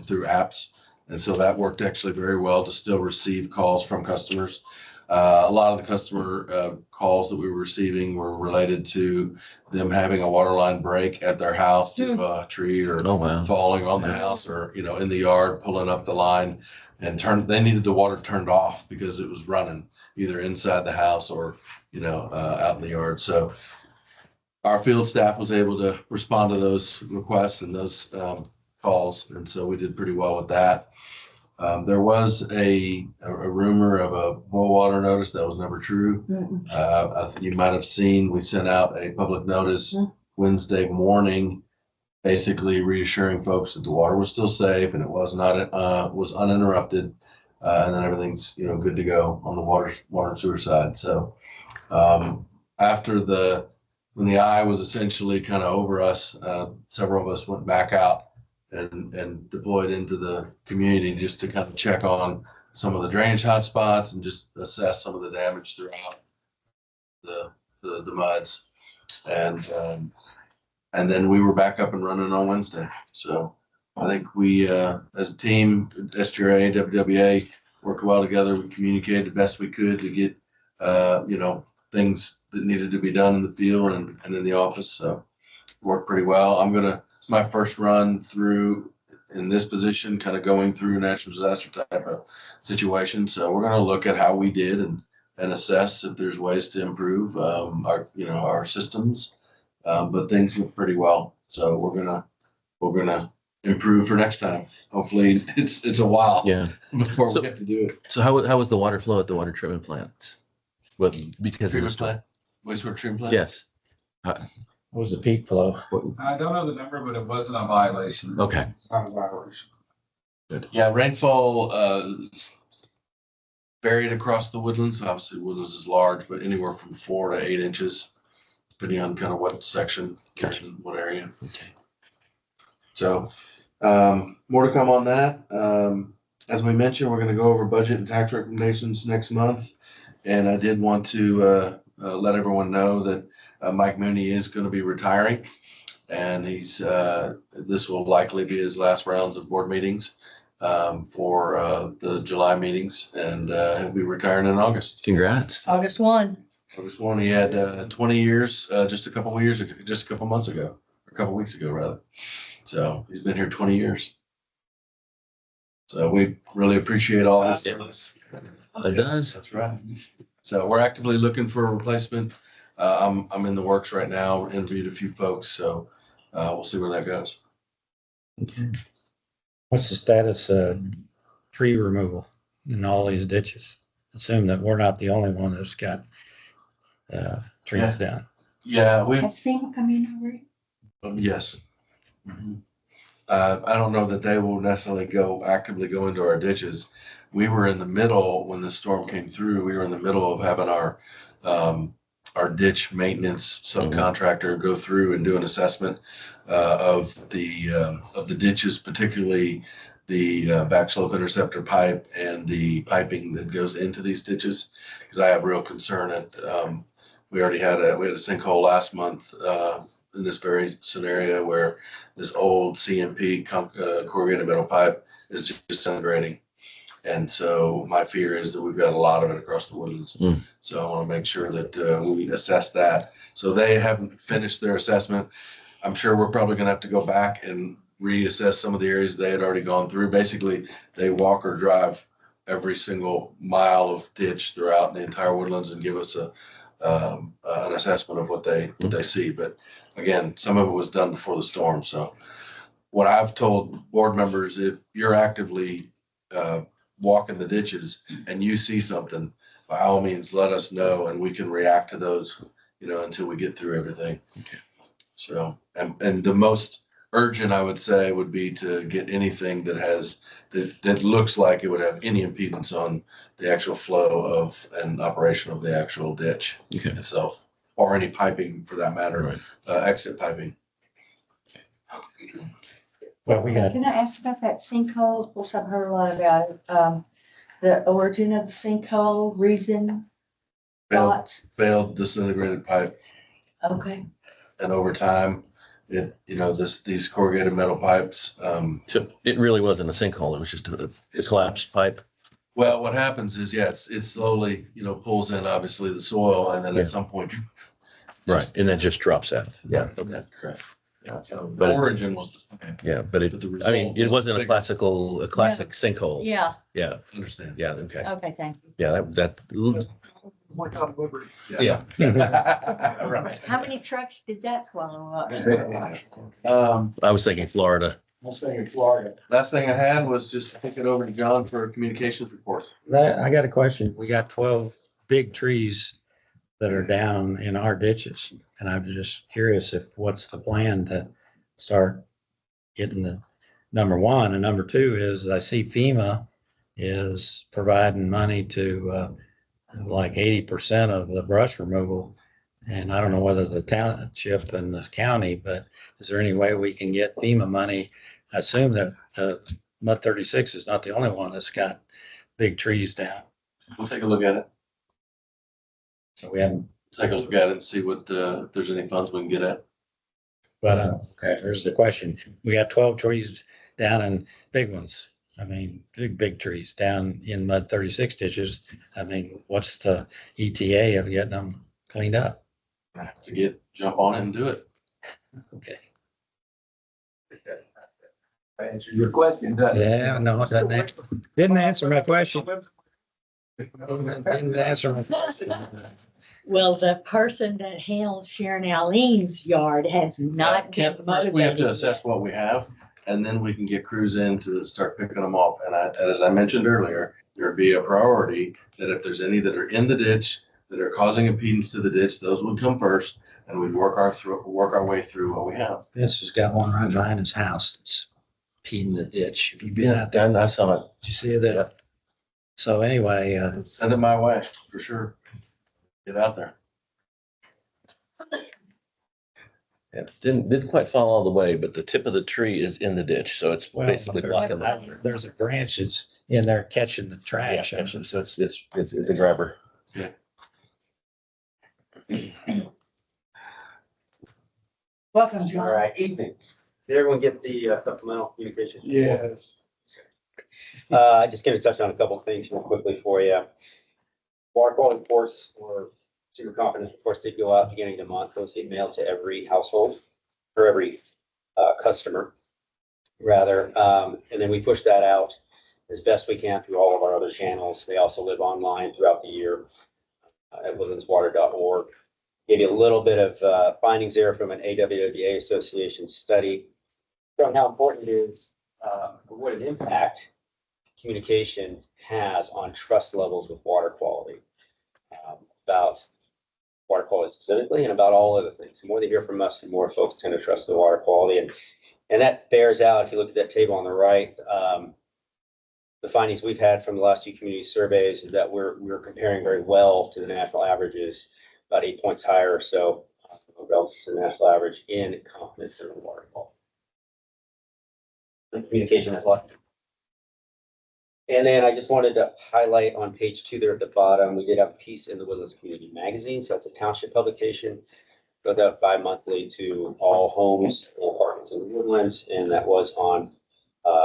Speaker 7: through apps. And so that worked actually very well to still receive calls from customers. A lot of the customer calls that we were receiving were related to them having a water line break at their house due to a tree or
Speaker 4: Oh, wow.
Speaker 7: falling on the house, or, you know, in the yard, pulling up the line and they needed the water turned off because it was running either inside the house or, you know, out in the yard. So our field staff was able to respond to those requests and those calls. And so we did pretty well with that. There was a rumor of a boil water notice that was never true. You might have seen, we sent out a public notice Wednesday morning, basically reassuring folks that the water was still safe and it was uninterrupted. And then everything's, you know, good to go on the water and sewer side. So after when the eye was essentially kind of over us, several of us went back out and deployed into the community just to kind of check on some of the drainage hotspots and just assess some of the damage throughout the muds. And then we were back up and running on Wednesday. So I think we, as a team, SGRA, WWA, worked well together. We communicated the best we could to get, you know, things that needed to be done in the field and in the office. So worked pretty well. It's my first run through in this position, kind of going through a natural disaster type of situation. So we're going to look at how we did and assess if there's ways to improve our systems. But things went pretty well. So we're gonna improve for next time. Hopefully it's a while before we get to do it.
Speaker 4: So how was the water flow at the water treatment plant? Because of the
Speaker 7: Treatment
Speaker 4: storm?
Speaker 7: plant, wastewater treatment plant?
Speaker 4: Yes.
Speaker 2: What was the peak flow?
Speaker 5: I don't know the number, but it wasn't a violation.
Speaker 4: Okay.
Speaker 8: It's not a violation.
Speaker 7: Yeah, rainfall varied across the Woodlands. Obviously, Woodlands is large, but anywhere from 4 to 8 inches, depending on kind of what section, what area.
Speaker 4: Okay.
Speaker 7: So more to come on that. As we mentioned, we're going to go over budget and tax recommendations next month. And I did want to let everyone know that Mike Mooney is going to be retiring. And this will likely be his last rounds of board meetings for the July meetings. And he'll be retiring in August.
Speaker 4: Congrats.
Speaker 1: August 1.
Speaker 7: August 1, he had 20 years, just a couple months ago, or a couple weeks ago, rather. So he's been here 20 years. So we really appreciate all his service.
Speaker 4: It does.
Speaker 7: That's right. So we're actively looking for a replacement. I'm in the works right now, interviewed a few folks, so we'll see where that goes.
Speaker 4: Okay.
Speaker 2: What's the status of tree removal in all these ditches? Assume that we're not the only one that's got trees down.
Speaker 7: Yeah,
Speaker 1: Has FEMA come in already?
Speaker 7: yes. Mhm. I don't know that they will necessarily actively go into our ditches. We were in the middle when the storm came through. We were in the middle of having our our ditch maintenance subcontractor go through and do an assessment of the ditches, particularly the backslope interceptor pipe and the piping that goes into these ditches. Because I have real concern at, we had a sinkhole last month in this very scenario where this old CMP corrugated metal pipe is just disintegrating. And so my fear is that we've got a lot of it across the woodlands. So I want to make sure that we assess that. So they haven't finished their assessment. I'm sure we're probably going to have to go back and reassess some of the areas they had already gone through. Basically, they walk or drive every single mile of ditch throughout the entire woodlands and give us an assessment of what they see. But again, some of it was done before the storm. So what I've told board members, if you're actively walking the ditches and you see something, by all means, let us know and we can react to those, until we get through everything.
Speaker 4: Okay.
Speaker 7: So, and the most urgent, I would say, would be to get anything that looks like it would have any impedance on the actual flow of and operation of the actual ditch itself, or any piping for that matter, exit piping.
Speaker 2: Well, we got,
Speaker 1: Can I ask about that sinkhole? Of course, I've heard a lot about it. The origin of the sinkhole, reason, thoughts?
Speaker 7: Failed disintegrated pipe.
Speaker 1: Okay.
Speaker 7: And over time, these corrugated metal pipes.
Speaker 4: So it really wasn't a sinkhole. It was just a collapsed pipe.
Speaker 7: Well, what happens is, it slowly, pulls in obviously the soil, and then at some point,
Speaker 4: Right. And then just drops out. Yeah. Okay.
Speaker 7: correct. Yeah, so
Speaker 4: But
Speaker 7: the
Speaker 4: it-
Speaker 7: origin was,
Speaker 4: Yeah. But
Speaker 7: But the
Speaker 4: it
Speaker 7: result
Speaker 4: wasn't
Speaker 7: was
Speaker 4: a
Speaker 7: bigger.
Speaker 4: classic sinkhole.
Speaker 1: Yeah,
Speaker 4: Yeah.
Speaker 7: understand.
Speaker 4: Yeah. Okay.
Speaker 1: okay, thank you.
Speaker 4: Yeah. That
Speaker 8: Like on Liberty.
Speaker 7: Yeah. Right.
Speaker 1: How many trucks did that swallow up?
Speaker 4: I was thinking Florida.
Speaker 8: I'm staying in Florida.
Speaker 7: Last thing I had was just kick it over to John for a communications report.
Speaker 2: I got a question. We got 12 big trees that are down in our ditches. And I'm just curious what's the plan to start getting the number one. And number two is I see FEMA is providing money to like 80% of the brush removal. And I don't know whether the township and the county, but is there any way we can get FEMA money? I assume that Mud 36 is not the only one that's got big trees down.
Speaker 7: We'll take a look at it.
Speaker 2: So we haven't,
Speaker 7: Take a look at it and see what, if there's any funds we can get at.
Speaker 2: but, okay, here's the question. We got 12 trees down and big ones. I mean, big trees down in Mud 36 ditches. I mean, what's the ETA of getting them cleaned up?
Speaker 7: I have to jump on it and do it.
Speaker 2: Okay.
Speaker 5: Answer your question, doesn't it?
Speaker 2: Yeah, no, it didn't answer my question. Didn't answer my question.
Speaker 1: Well, the person that handles Sharon Alleen's yard has not been
Speaker 7: Can't, we have to
Speaker 1: motivated.
Speaker 7: assess what we have, and then we can get crews in to start picking them off. And as I mentioned earlier, there'd be a priority that if there's any that are in the ditch that are causing impedance to the ditch, those would come first, and we'd work our way through what we have.
Speaker 2: Vince has got one right behind his house that's peeing in the ditch. Have you been out there?
Speaker 4: I saw it.
Speaker 2: Did you see that? So anyway,
Speaker 7: Send it my way, for sure. Get out there.
Speaker 4: Yeah, it didn't quite fall all the way, but the tip of the tree is in the ditch, so it's
Speaker 2: well,
Speaker 4: basically blocking the.
Speaker 2: there's a branch that's in there catching the
Speaker 4: Yeah,
Speaker 2: trash.
Speaker 4: so it's a grabber.
Speaker 1: Welcome, John.
Speaker 9: All right, evening. Did everyone get the supplemental communication?
Speaker 8: Yes.
Speaker 9: Just gonna touch on a couple of things real quickly for you. Water quality reports or super confidence reports did go out beginning of the month. Those get mailed to every household or every customer rather. And then we push that out as best we can through all of our other channels. They also live online throughout the year at woodlandswater.org. Gave you a little bit of findings there from an AWWA Association study showing how important it is, what an impact communication has on trust levels with water quality, about water quality specifically and about all other things. The more they hear from us, the more folks tend to trust the water quality. And that bears out, if you look at that table on the right, the findings we've had from the last few community surveys is that we're comparing very well to the national averages about 8 points higher or so relative to the national average in confidence in water quality. And communication as well. And then I just wanted to highlight on page 2 there at the bottom, we did have a piece in the Woodlands Community Magazine. So it's a township publication, goes out bi-monthly to all homes and apartments in the Woodlands, and that was on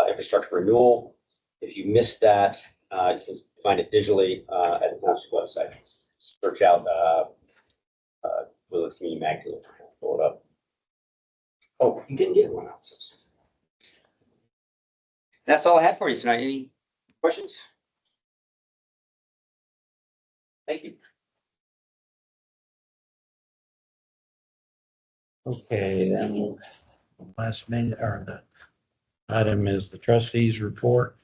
Speaker 9: infrastructure renewal. If you missed that, you can find it digitally at the township website. Search out Woodlands Community Magazine, pull it up. Oh, you didn't get one out. That's all I had for you tonight. Any questions? Thank you.
Speaker 2: Okay, then last minute or the item is the trustees report.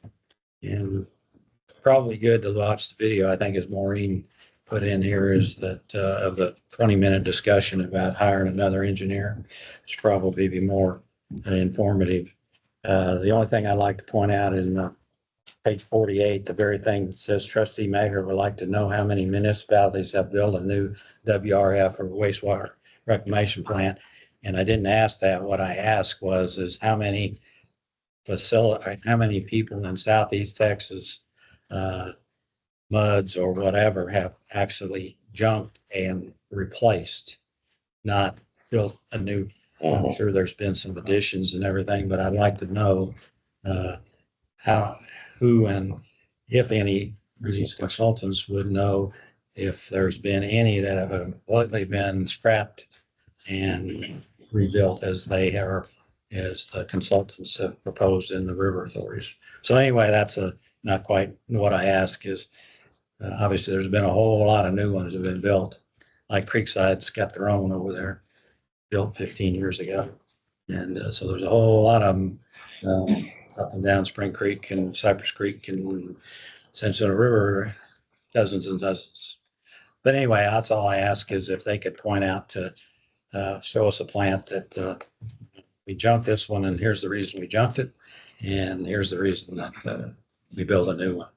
Speaker 2: And probably good to watch the video. I think as Maureen put in here is that of the 20-minute discussion about hiring another engineer, it's probably be more informative. The only thing I'd like to point out is page 48, the very thing that says trustee Mayor would like to know how many municipalities have built a new WRF or wastewater reclamation plant. And I didn't ask that. What I asked is how many people in Southeast Texas, MUDs or whatever, have actually junked and replaced, not built a new. I'm sure there's been some additions and everything, but I'd like to know who and if any of these consultants would know if there's been any that have completely been scrapped and rebuilt as they are, as the consultants have proposed in the river authorities. So anyway, that's not quite what I ask is, obviously there's been a whole lot of new ones that have been built, like Creekside's got their own over there, built 15 years ago. And so there's a whole lot of them up and down Spring Creek and Cypress Creek and Central River, dozens and dozens. But anyway, that's all I ask is if they could point out to show us a plant that we junked this one and here's the reason we junked it. And here's the reason that we built a new one.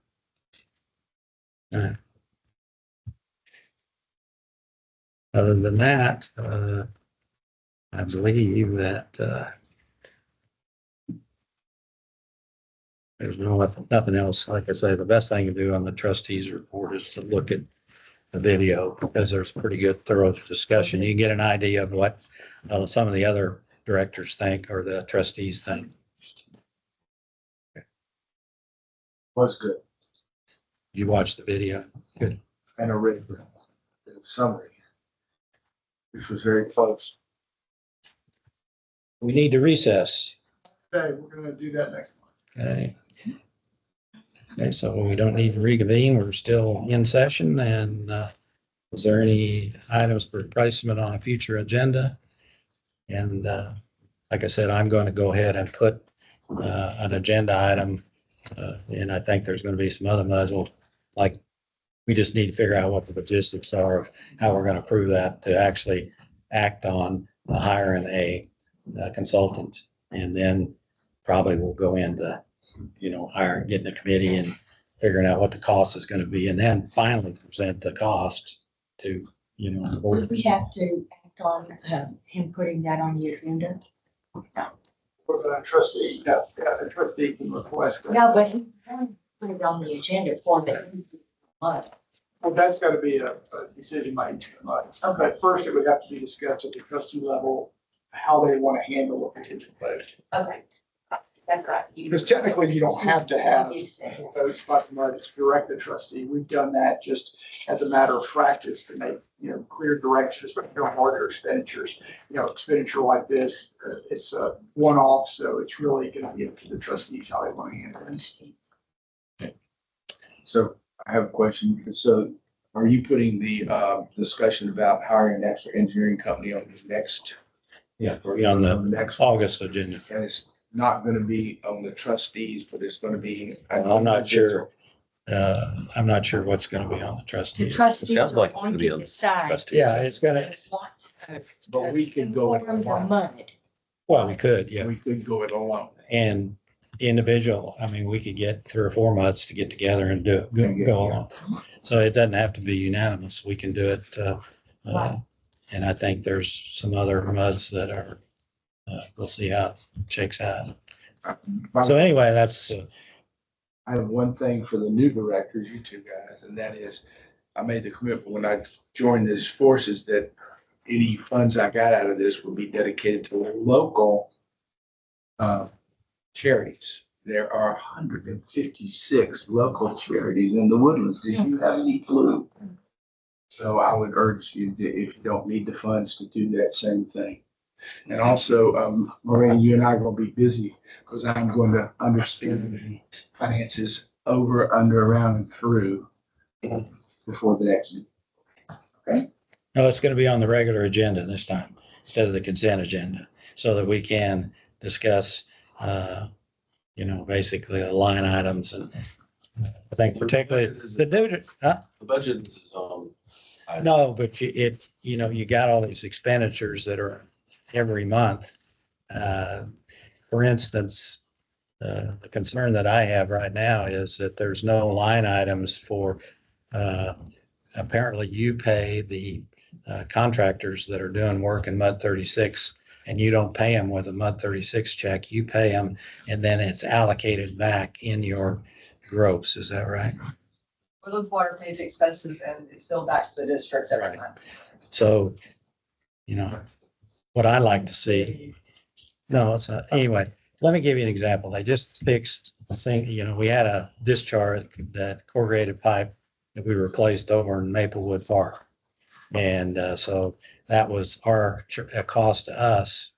Speaker 2: All right. Other than that, I believe that there's nothing else. Like I say, the best thing to do on the trustees report is to look at the video because there's pretty good thorough discussion. You get an idea of what some of the other directors think or the trustees think.
Speaker 3: Was good.
Speaker 2: You watch the video. Good.
Speaker 3: And a read the summary, which was very close.
Speaker 2: We need to recess.
Speaker 8: Okay, we're gonna do that next month.
Speaker 2: Okay. Okay, so we don't need to reconvene. We're still in session. And is there any items for placement on a future agenda? And like I said, I'm going to go ahead and put an agenda item. And I think there's going to be some other muzzle, like we just need to figure out what the logistics are of how we're going to prove that to actually act on hiring a consultant. And then probably we'll go into, getting a committee and figuring out what the cost is going to be. And then finally present the cost to, the board.
Speaker 1: Would we have to act on him putting that on the agenda?
Speaker 8: Was a trustee, the trustee can request. that.
Speaker 1: No, but he put it on the agenda for the month.
Speaker 8: Well, that's gotta be a decision by each month.
Speaker 1: Okay.
Speaker 8: But first, it would have to be discussed at the trustee level, how they want to handle a potential vote.
Speaker 1: Okay. That's right.
Speaker 8: Because technically, you don't have to have
Speaker 1: You said.
Speaker 8: votes by the month to direct the trustee. We've done that just as a matter of practice to make, clear direction, especially on larger expenditures. Expenditure like this, it's a one-off, so it's really going to be up to the trustees how they want to handle it.
Speaker 6: So I have a question. So are you putting the discussion about hiring an extra engineering company on the next?
Speaker 2: Yeah, we're on the
Speaker 6: next,
Speaker 2: August agenda.
Speaker 6: and it's not going to be on the trustees, but it's going to be.
Speaker 2: I'm not sure. I'm not sure what's going to be on the
Speaker 1: The
Speaker 2: trustees.
Speaker 1: trustees
Speaker 4: Sounds
Speaker 1: are
Speaker 4: like
Speaker 1: going
Speaker 4: it'll be
Speaker 1: to
Speaker 4: on
Speaker 1: decide.
Speaker 4: Trustee.
Speaker 2: Yeah, it's gonna,
Speaker 6: But we can go it
Speaker 1: Inform the
Speaker 6: alone.
Speaker 1: MUD.
Speaker 2: well, we could, yeah.
Speaker 6: We could go it alone.
Speaker 2: And individual, we could get 3 or 4 months to get together and do it, go along. So it doesn't have to be unanimous. We can do it And I think there's some other MUDs that are, we'll see how it shakes out. So anyway, that's,
Speaker 6: I have one thing for the new directors, you two guys, and that is, I made the commitment when I joined this forces that any funds I got out of this would be dedicated to local charities. There are 156 local charities in the Woodlands. Do you have any clue? So I would urge you, if you don't need the funds, to do that same thing. And also, Maureen, you and I are going to be busy because I'm going to understand the finances over, under, around, and through before the next.
Speaker 2: no, it's going to be on the regular agenda this time instead of the consent agenda so that we can discuss, basically the line items and I think particularly the new, huh?
Speaker 7: The budget is,
Speaker 2: No, but you got all these expenditures that are every month. For instance, the concern that I have right now is that there's no line items for, apparently you pay the contractors that are doing work in MUD 36 and you don't pay them with a MUD 36 check, you pay them and then it's allocated back in your gross. Is that right?
Speaker 10: Woodlands Water pays expenses and it's billed back to the districts every
Speaker 2: Right.
Speaker 10: time.
Speaker 2: So, what I like to see, no, it's not. Anyway, let me give you an example. They just fixed a thing, we had a discharge, that corrugated pipe that we replaced over in Maplewood Park. And so that was a cost to us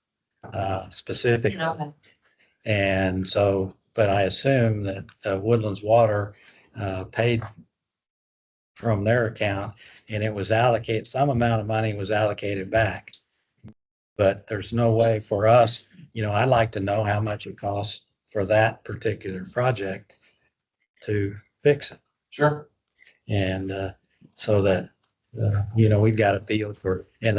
Speaker 2: specifically. And so, but I assume that Woodlands Water paid from their account and it was allocated, some amount of money was allocated back. But there's no way for us, I'd like to know how much it costs for that particular project to fix it.
Speaker 7: sure.
Speaker 2: And so that, we've got a feel for, and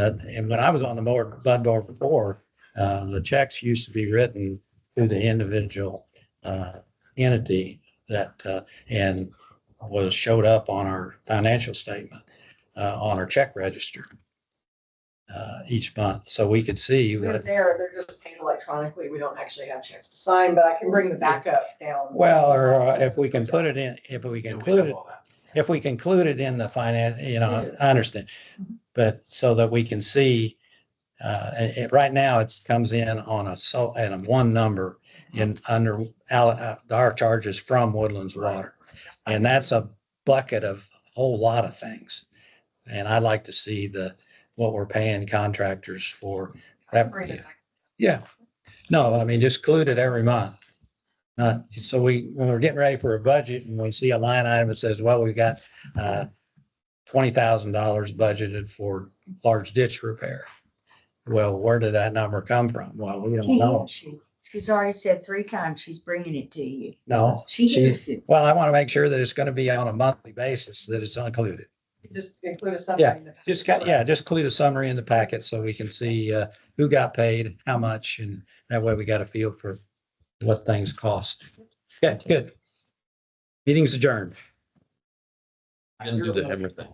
Speaker 2: when I was on the Bud Board before, the checks used to be written to the individual entity that, and showed up on our financial statement, on our check register each month. So we could see
Speaker 10: They're
Speaker 2: what,
Speaker 10: they're just paid electronically. We don't actually have a chance to sign, but I can bring the backup down.
Speaker 2: well, or if we can put it in, if we can include it. If we can include it in the finance, I understand, but so that we can see, right now it comes in on and one number under our charges from Woodlands Water. And that's a bucket of a whole lot of things. And I'd like to see what we're paying contractors for.
Speaker 10: Bring it back.
Speaker 2: Yeah, no, I mean, just include it every month. Not, so when we're getting ready for a budget and we see a line item that says, well, we got $20,000 budgeted for large ditch repair. Well, where did that number come from? Well, we don't know.
Speaker 1: She's already said 3 times she's bringing it to you.
Speaker 2: No, well, I want to make sure that it's going to be on a monthly basis, that it's included.
Speaker 10: Just include a summary.
Speaker 2: Yeah,
Speaker 10: in the-
Speaker 2: just include a summary in the packet so we can see who got paid, how much, and that way we got a feel for what things cost. Okay, good. Meeting's adjourned.
Speaker 4: I didn't do the everything.